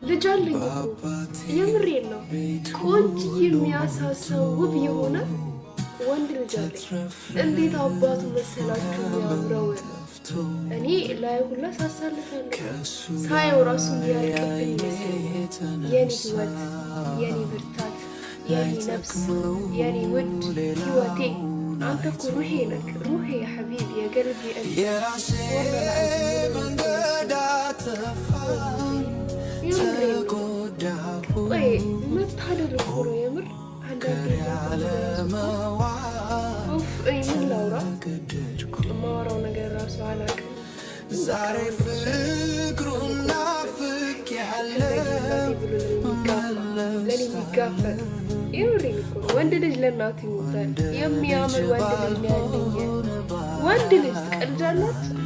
ልጅ አለኝ እኮ የምሬን ነው። ቆንጆ የሚያሳሳው ውብ የሆነ ወንድ ልጅ አለኝ። እንዴት አባቱ መሰላችሁ የሚያምረው! እኔ ላይ ሁላ ሳሳልፋለሁ ሳየው ራሱ የሚያልቅብኝ ይመስለኛል። የኔ ህይወት፣ የኔ ብርታት፣ የኔ ነፍስ፣ የኔ ውድ ህይወቴ አንተ እኮ ሩሄ ነህ። ሩሄ ያ ሐቢቢ የቀልቢ ቆይ መታደል እኮ ነው የምር። ምን ላውራ? የማወራው ነገር ራሱ አላውቅም። ዛሬ ፍቅሩን ናፍቅ ያለ ለኔ የሚጋፈጥ የምሬን እኮ ነው። ወንድ ልጅ ለእናቱ ይሞታል። የሚያምር ወንድ ልጅ ያለኝ ወንድ ልጅ ትቀልዳላችሁ።